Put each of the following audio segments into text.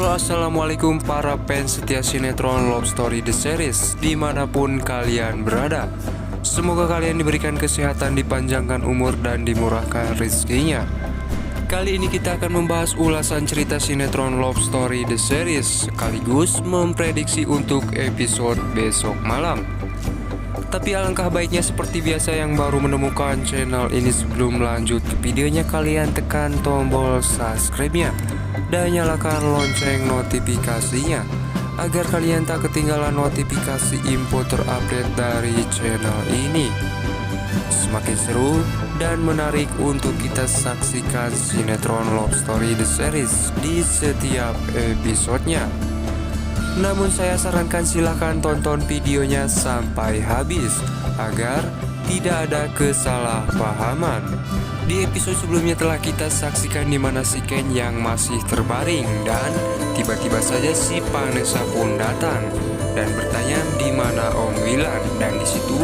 Halo, assalamualaikum para fans setia sinetron Love Story The Series dimanapun kalian berada. Semoga kalian diberikan kesehatan, dipanjangkan umur, dan dimurahkan rezekinya. Kali ini kita akan membahas ulasan cerita sinetron Love Story The Series sekaligus memprediksi untuk episode besok malam. Tapi alangkah baiknya seperti biasa yang baru menemukan channel ini, sebelum lanjut ke videonya kalian tekan tombol subscribe-nya dan nyalakan lonceng notifikasinya agar kalian tak ketinggalan notifikasi info terupdate dari channel ini. Semakin seru dan menarik untuk kita saksikan sinetron Love Story The Series di setiap episodenya. Namun saya sarankan silahkan tonton videonya sampai habis agar tidak ada kesalahpahaman. Di episode sebelumnya telah kita saksikan di mana si Ken yang masih terbaring dan tiba-tiba saja si Vanessa pun datang dan bertanya di mana Om Wilan, dan di situ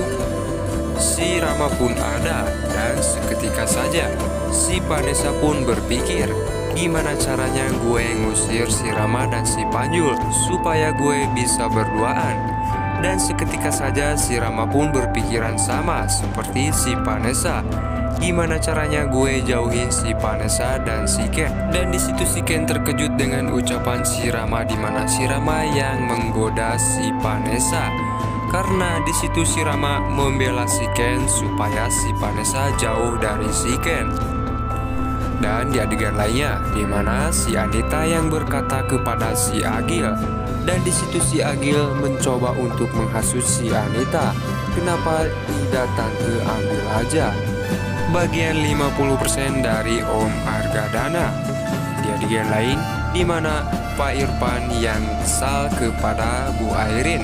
si Rama pun ada, dan seketika saja si Vanessa pun berpikir, gimana caranya gue ngusir si Rama dan si Panjul supaya gue bisa berduaan. Dan seketika saja si Rama pun berpikiran sama seperti si Vanessa, gimana caranya gue jauhin si Vanessa dan si Ken. Dan di situ si Ken terkejut dengan ucapan si Rama, di mana si Rama yang menggoda si Vanessa. Karena di situ si Rama membela si Ken supaya si Vanessa jauh dari si Ken. Dan di adegan lainnya, di mana si Anita yang berkata kepada si Agil, dan di situ si Agil mencoba untuk menghasut si Anita, kenapa tidak tante ambil aja bagian 50% dari Om Argadana. Di adegan lain, di mana Pak Irfan yang kesal kepada Bu Airin,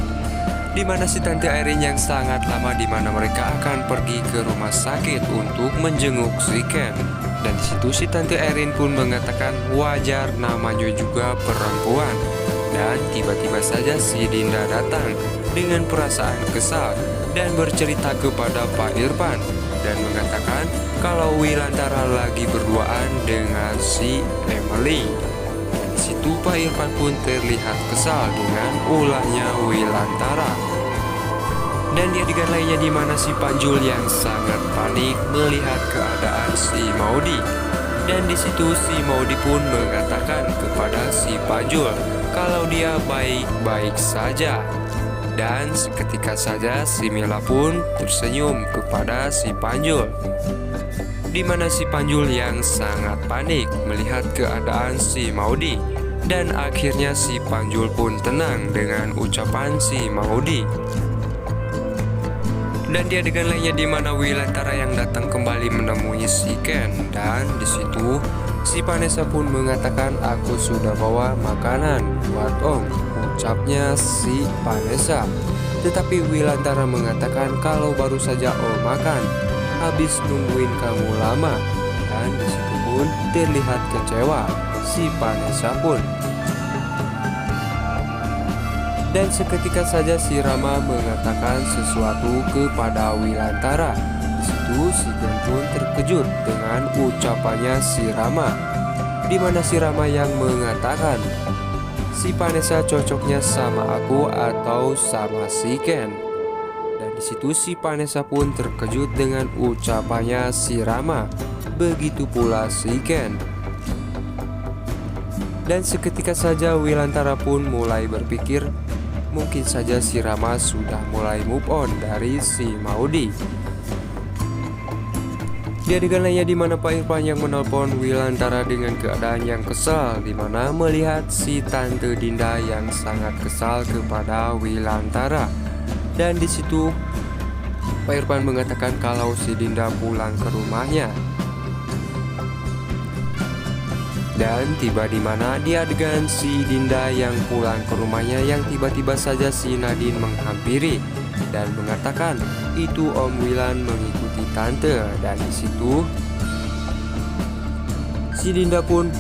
di mana si Tante Airin yang sangat lama, di mana mereka akan pergi ke rumah sakit untuk menjenguk si Ken. Dan disitu si Tante Airin pun mengatakan wajar, namanya juga perempuan. Dan tiba-tiba saja si Dinda datang dengan perasaan kesal dan bercerita kepada Pak Irfan dan mengatakan kalau Wilantara lagi berduaan dengan si Emily. Di situ Pak Irfan pun terlihat kesal dengan ulahnya Wilantara. Dan di adegan lainnya, di mana si Panjul yang sangat panik melihat keadaan si Maudi. Dan di situ si Maudi pun mengatakan kepada si Panjul kalau dia baik-baik saja. Dan seketika saja si Mila pun tersenyum kepada si Panjul, di mana si Panjul yang sangat panik melihat keadaan si Maudi. Dan akhirnya si Panjul pun tenang dengan ucapan si Maudi. Dan di adegan lainnya, di mana Wilantara yang datang kembali menemui si Ken, dan di situ si Vanessa pun mengatakan aku sudah bawa makanan buat Om, ucapnya si Vanessa. Tetapi Wilantara mengatakan kalau baru saja Om makan, habis nungguin kamu lama. Dan di situ pun terlihat kecewa si Vanessa pun. Dan seketika saja si Rama mengatakan sesuatu kepada Wilantara. Di situ si Ken pun terkejut dengan ucapannya si Rama, di mana si Rama yang mengatakan si Vanessa cocoknya sama aku atau sama si Ken. Dan di situ si Vanessa pun terkejut dengan ucapannya si Rama, begitu pula si Ken. Dan seketika saja Wilantara pun mulai berpikir mungkin saja si Rama sudah mulai move on dari si Maudi. Di adegan lainnya, di mana Pak Irfan yang menelpon Wilantara dengan keadaan yang kesal, di mana melihat si Tante Dinda yang sangat kesal kepada Wilantara. Dan di situ Pak Irfan mengatakan kalau si Dinda pulang ke rumahnya. Dan tiba di mana di adegan si Dinda yang pulang ke rumahnya, yang tiba-tiba saja si Nadine menghampiri dan mengatakan itu Om Wilan mengikuti tante. Dan di situ si Dinda pun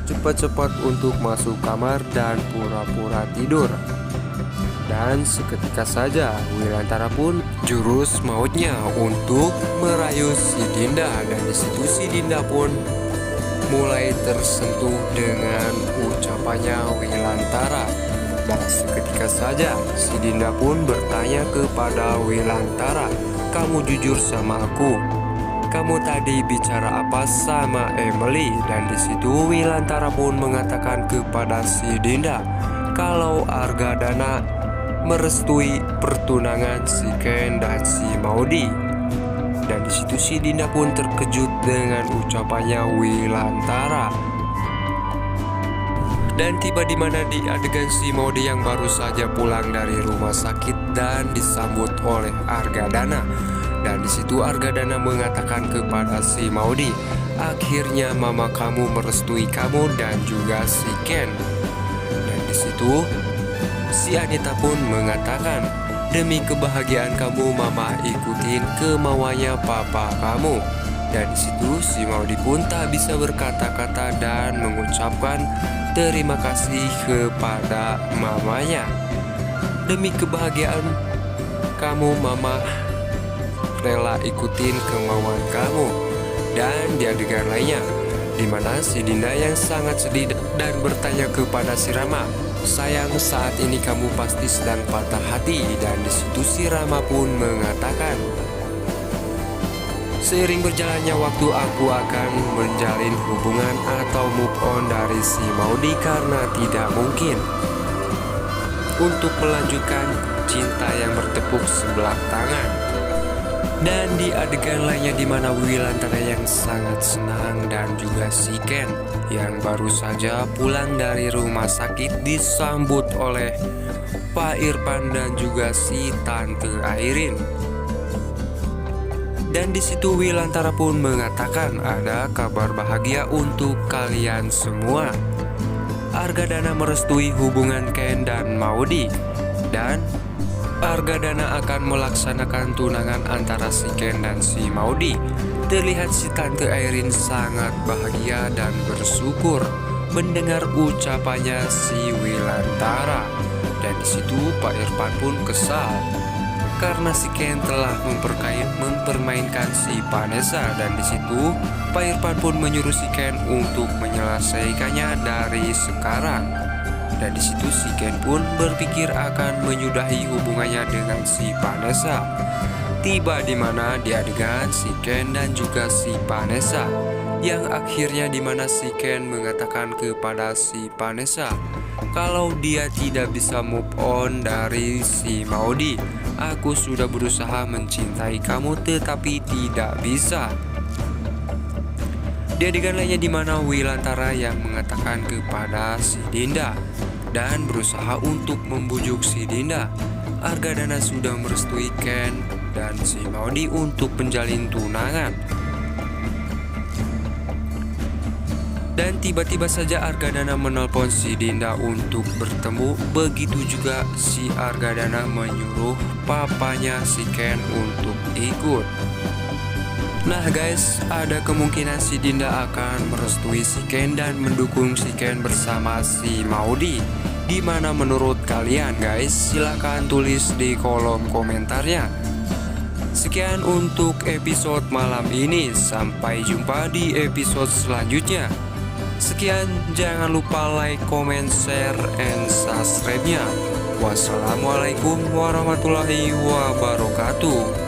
cepat-cepat untuk masuk kamar dan pura-pura tidur. Dan seketika saja Wilantara pun jurus mautnya untuk merayu si Dinda. Dan di situ si Dinda pun mulai tersentuh dengan ucapannya Wilantara. Dan seketika saja si Dinda pun bertanya kepada Wilantara, "Kamu jujur sama aku? Kamu tadi bicara apa sama Emily?" Dan disitu Wilantara pun mengatakan kepada si Dinda kalau Argadana merestui pertunangan si Ken dan si Maudy. Dan disitu si Dinda pun terkejut dengan ucapannya Wilantara. Dan tiba di mana di adegan si Maudy yang baru saja pulang dari rumah sakit dan disambut oleh Argadana. Dan disitu Argadana mengatakan kepada si Maudy, "Akhirnya mama kamu merestui kamu dan juga si Ken." Dan disitu si Anita pun mengatakan, "Demi kebahagiaan kamu, mama ikutin kemauannya papa kamu." Dan disitu si Maudy pun tak bisa berkata-kata dan mengucapkan terima kasih kepada mamanya. "Demi kebahagiaan kamu, mama rela ikutin kemauan kamu." Dan di adegan lainnya, di mana si Dinda yang sangat sedih dan bertanya kepada si Rama, "Sayang, saat ini kamu pasti sedang patah hati." Dan disitu si Rama pun mengatakan, "Seiring berjalannya waktu, aku akan menjalin hubungan atau move on dari si Maudy karena tidak mungkin untuk melanjutkan cinta yang bertepuk sebelah tangan." Dan di adegan lainnya di mana Wilantara yang sangat senang dan juga si Ken yang baru saja pulang dari rumah sakit disambut oleh Pak Irfan dan juga si Tante Airin. Dan di situ Wilantara pun mengatakan ada kabar bahagia untuk kalian semua. Argadana merestui hubungan Ken dan Maudy, dan Argadana akan melaksanakan tunangan antara si Ken dan si Maudy. Terlihat si Tante Airin sangat bahagia dan bersyukur mendengar ucapannya si Wilantara. Dan di situ Pak Irfan pun kesal karena si Ken telah mempermainkan si Vanessa. Dan di situ Pak Irfan pun menyuruh si Ken untuk menyelesaikannya dari sekarang. Dan di situ si Ken pun berpikir akan menyudahi hubungannya dengan si Vanessa. Tiba di mana di adegan si Ken dan juga si Vanessa, yang akhirnya di mana si Ken mengatakan kepada si Vanessa kalau dia tidak bisa move on dari si Maudy. "Aku sudah berusaha mencintai kamu tetapi tidak bisa." Di adegan lainnya di mana Wilantara yang mengatakan kepada si Dinda dan berusaha untuk membujuk si Dinda, Argadana sudah merestui Ken dan si Maudy untuk menjalin tunangan. Dan tiba-tiba saja Argadana menelpon si Dinda untuk bertemu. Begitu juga si Argadana menyuruh papanya si Ken untuk ikut. Nah guys, ada kemungkinan si Dinda akan merestui si Ken dan mendukung si Ken bersama si Maudy. Gimana menurut kalian guys? Silahkan tulis di kolom komentarnya. Sekian untuk episode malam ini. Sampai jumpa di episode selanjutnya. Sekian, jangan lupa like, comment, share, and subscribe-nya. Wassalamualaikum warahmatullahi wabarakatuh.